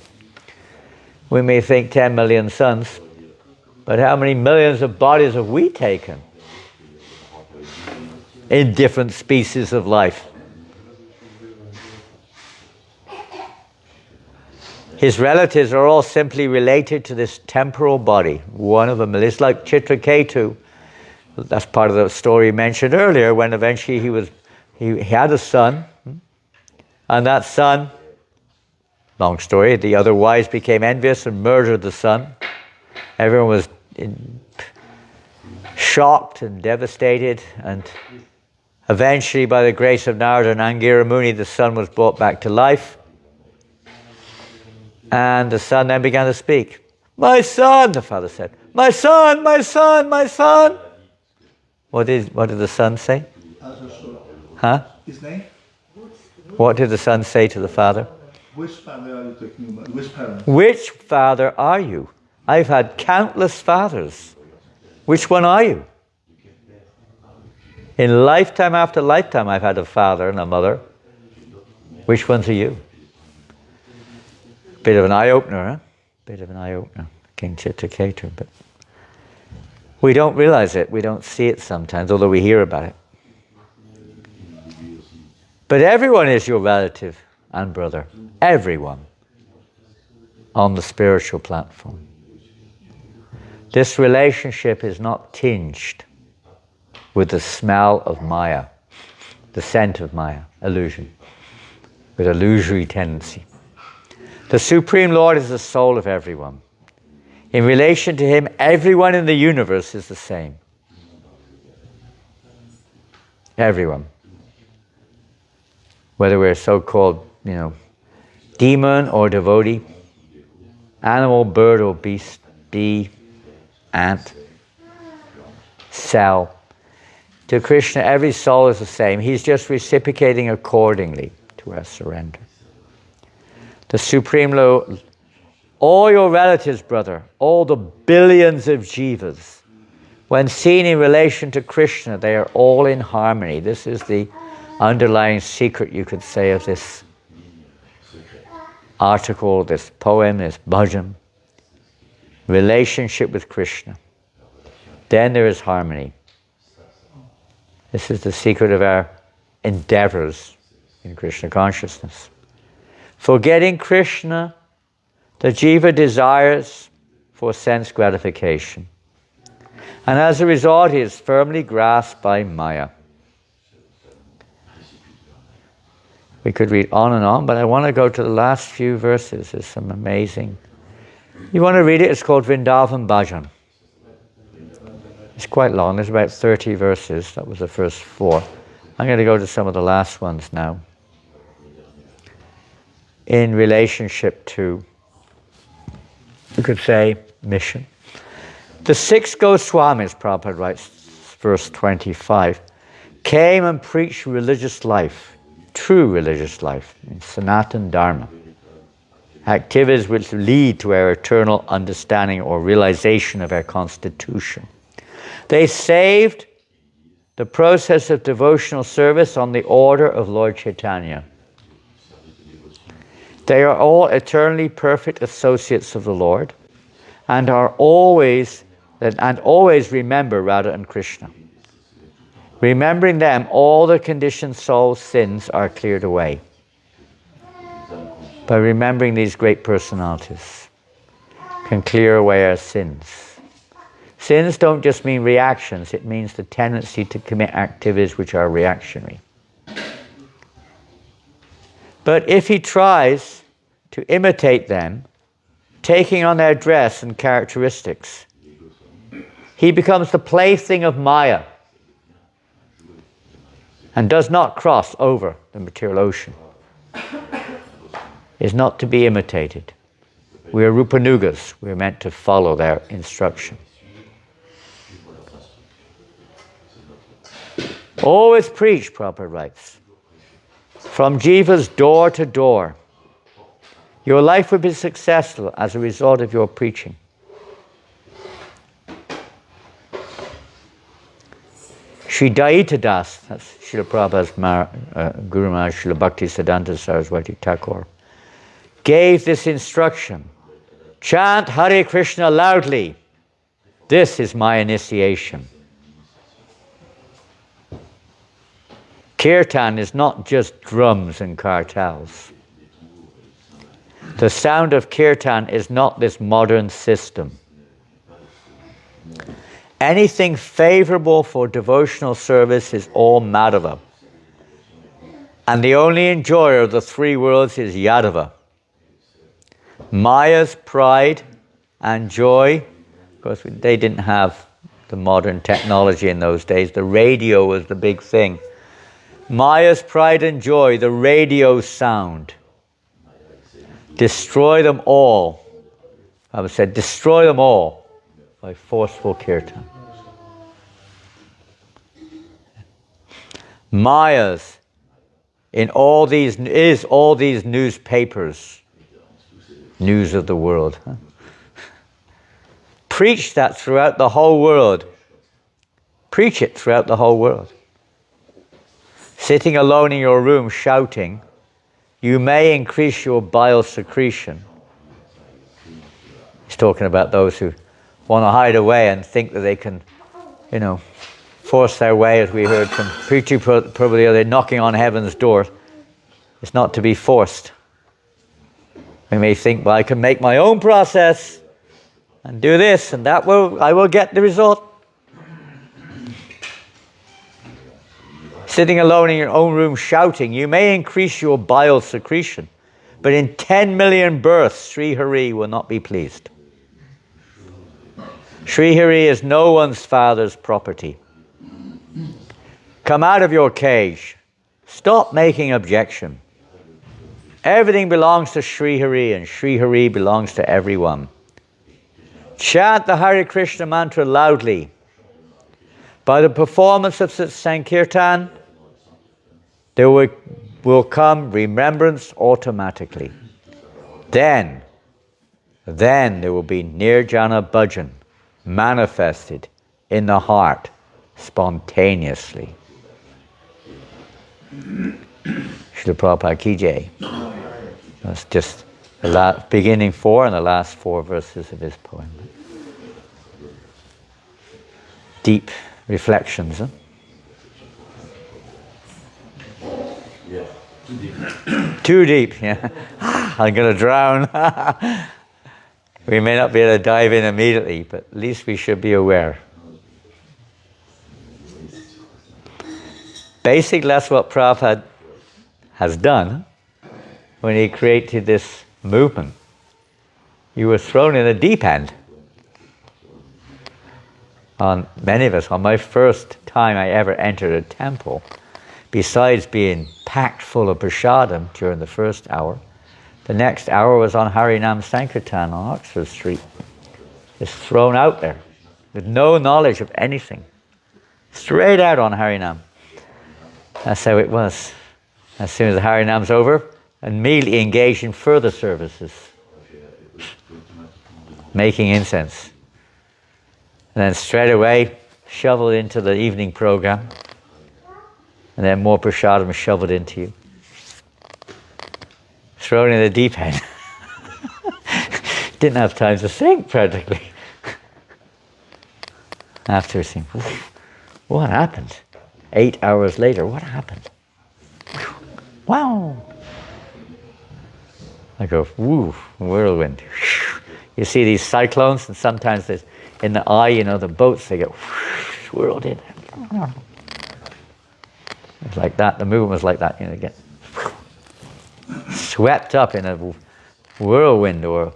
S1: We may think 10 million suns, but how many millions of bodies have we taken in different species of life? His relatives are all simply related to this temporal body. One of them is like Chitraketu. That's part of the story mentioned earlier, when eventually he had a son, and that son, long story, the other wives became envious and murdered the son. Everyone was shocked and devastated, and eventually, by the grace of Narada and Angira Muni, the son was brought back to life. And the son then began to speak. "My son," the father said. "My son, my son, my son." What did the son say? Huh?
S7: His name?
S1: What did the son say to the father?
S7: Which family are you talking about? Which parent?
S1: Which father are you? I've had countless fathers. Which one are you? In lifetime after lifetime, I've had a father and a mother. Which ones are you? Bit of an eye-opener, huh? Bit of an eye-opener, King Chitraketu. But we don't realize it, we don't see it sometimes, although we hear about it. But everyone is your relative and brother. Everyone on the spiritual platform. This relationship is not tinged with the smell of Maya, the scent of Maya, illusion, with illusory tendency. The Supreme Lord is the soul of everyone. In relation to Him, everyone in the universe is the same. Everyone. Whether we're so-called, demon or devotee, animal, bird or beast, bee, ant, cell. To Krishna, every soul is the same. He's just reciprocating accordingly to our surrender. The Supreme Lord, all your relatives, brother, all the billions of jivas, when seen in relation to Krishna, they are all in harmony. This is the underlying secret, you could say, of this article, this poem, this bhajan. Relationship with Krishna. Then there is harmony. This is the secret of our endeavors in Krishna consciousness. Forgetting Krishna, the jiva desires for sense gratification. And as a result, he is firmly grasped by Maya. We could read on, but I want to go to the last few verses. There's some amazing. You want to read it? It's called Vrindavan Bhajan. It's quite long. There's about 30 verses. That was the first 4. I'm going to go to some of the last ones now. In relationship to, you could say, mission. The 6 Goswamis, Prabhupada writes, verse 25, came and preached religious life, true religious life, in Sanatan Dharma. Activities which lead to our eternal understanding or realization of our constitution. They saved the process of devotional service on the order of Lord Chaitanya. They are all eternally perfect associates of the Lord and always remember Radha and Krishna. Remembering them, all the conditioned soul's sins are cleared away. By remembering these great personalities, can clear away our sins. Sins don't just mean reactions, it means the tendency to commit activities which are reactionary. But if he tries to imitate them, taking on their dress and characteristics, he becomes the plaything of Maya and does not cross over the material ocean. Is not to be imitated. We are Rupanugas. We are meant to follow their instruction. Always preach, Prabhupada writes, from jivas door to door. Your life will be successful as a result of your preaching. Shri Daita Das, that's Srila Prabhupada's Guru Maharaj, Srila Bhakti Siddhanta Saraswati Thakur, gave this instruction. Chant Hare Krishna loudly. This is my initiation. Kirtan is not just drums and kartals. The sound of kirtan is not this modern system. Anything favorable for devotional service is all Madhava. And the only enjoyer of the 3 worlds is Yadava. Maya's pride and joy, of course they didn't have the modern technology in those days, the radio was the big thing. Maya's pride and joy, the radio sound. Destroy them all. I would say destroy them all by forceful kirtan. Maya's in all these newspapers. News of the world. Preach that throughout the whole world. Preach it throughout the whole world. Sitting alone in your room shouting, you may increase your bile secretion, He's talking about those who want to hide away and think that they can, force their way, as we heard from Preacher probably the other day, knocking on heaven's door. It's not to be forced. We may think, well, I can make my own process and do this, and I will get the result. Sitting alone in your own room shouting, you may increase your bile secretion, but in 10 million births, Sri Hari will not be pleased. Sri Hari is no one's father's property. Come out of your cage. Stop making objection. Everything belongs to Sri Hari, and Sri Hari belongs to everyone. Chant the Hare Krishna mantra loudly. By the performance of Sankirtan, there will come remembrance automatically. Then there will be Nirjana Bhajan manifested in the heart spontaneously. Srila Prabhupada Ki Jai. That's just the beginning 4 and the last 4 verses of his poem. Deep reflections, huh?
S6: Yeah, too deep.
S1: Too deep, yeah. I'm going to drown. We may not be able to dive in immediately, but at least we should be aware. Basically, that's what Prabhupada has done when he created this movement. You were thrown in a deep end. On many of us, on my first time I ever entered a temple, besides being packed full of prasadam during the first hour, the next hour was on Harinam Sankirtan on Oxford Street. Just thrown out there, with no knowledge of anything. Straight out on Harinam. That's how it was. As soon as the Harinam's over, immediately engaged in further services. Making incense. And then straight away, shoveled into the evening program. And then more prasadam shoveled into you. Thrown in the deep end. Didn't have time to think, practically. After think, what happened? 8 hours later, what happened? Wow! I go, woo, whirlwind. You see these cyclones, and sometimes there's, in the eye, the boats, they get swirled in. It's like that, the movement was like that, get swept up in a whirlwind or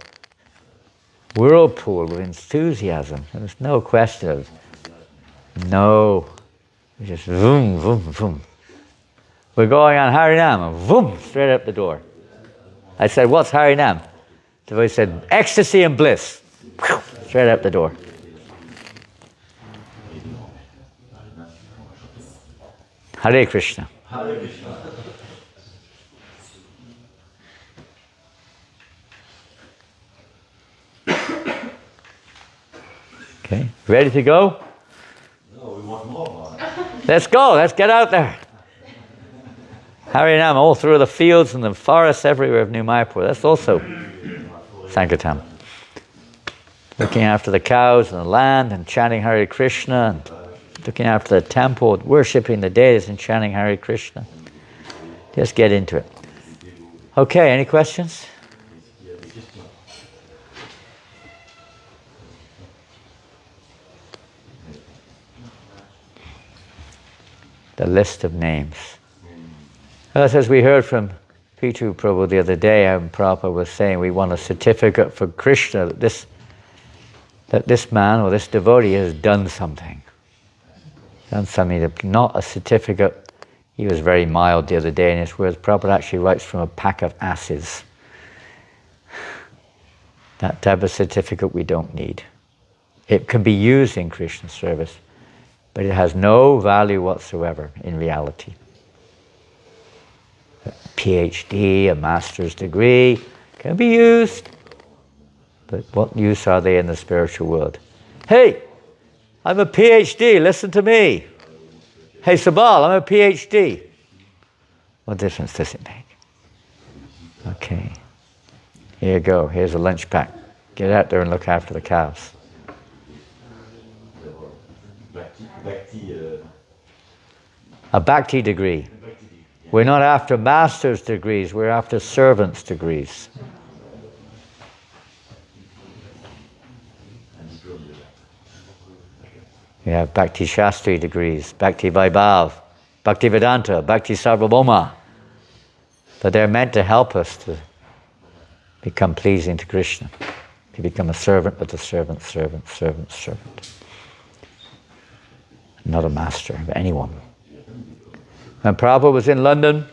S1: whirlpool of enthusiasm. There's no question of, no, just boom, boom, boom. We're going on Harinam, and boom, straight up the door. I said, what's Harinam? The voice said, ecstasy and bliss. Straight up the door. Hare Krishna.
S6: Hare Krishna.
S1: Okay, ready to go?
S6: No, we want more.
S1: Let's go, let's get out there. Harinam all through the fields and the forests everywhere of New Mayapur. That's also Sankirtan. Looking after the cows and the land and chanting Hare Krishna, and looking after the temple, worshipping the deities and chanting Hare Krishna. Just get into it. Okay, any questions? The list of names. As we heard from Pitu Prabhu the other day, Prabhupada was saying we want a certificate for Krishna that this man or this devotee has done something. Done something, not a certificate. He was very mild the other day in his words. Prabhupada actually writes from a pack of asses. That type of certificate we don't need. It can be used in Krishna service, but it has no value whatsoever in reality. A PhD, a master's degree, can be used, but what use are they in the spiritual world? Hey, I'm a PhD, listen to me. Hey Sabal, I'm a PhD. What difference does it make? Okay, here you go, here's a lunch pack. Get out there and look after the cows. A bhakti degree. We're not after master's degrees, we're after servants' degrees. We have Bhakti Shastri degrees, Bhakti Vaibhav, Bhakti Vedanta, Bhakti Sarvabhauma. But they're meant to help us to become pleasing to Krishna, to become a servant of the servant, servant, servant, servant. Not a master of anyone. When Prabhupada was in London,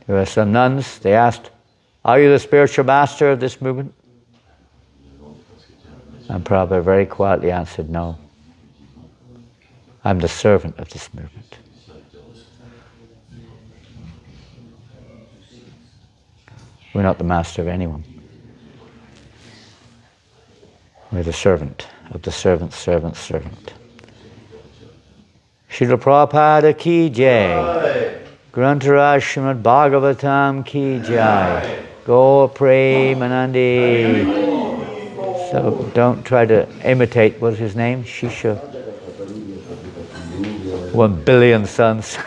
S1: there were some nuns, they asked, "Are you the spiritual master of this movement?" And Prabhupada very quietly answered, "No. I'm the servant of this movement." We're not the master of anyone. We're the servant of the servant's servant's servant. Srila Prabhupada ki jai. Grantaraj Srimad Bhagavatam ki jai. Gaur Premanandi. So don't try to imitate, what's his name? Shisha. 1 billion sons.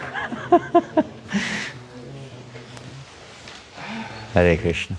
S1: Hare Krishna.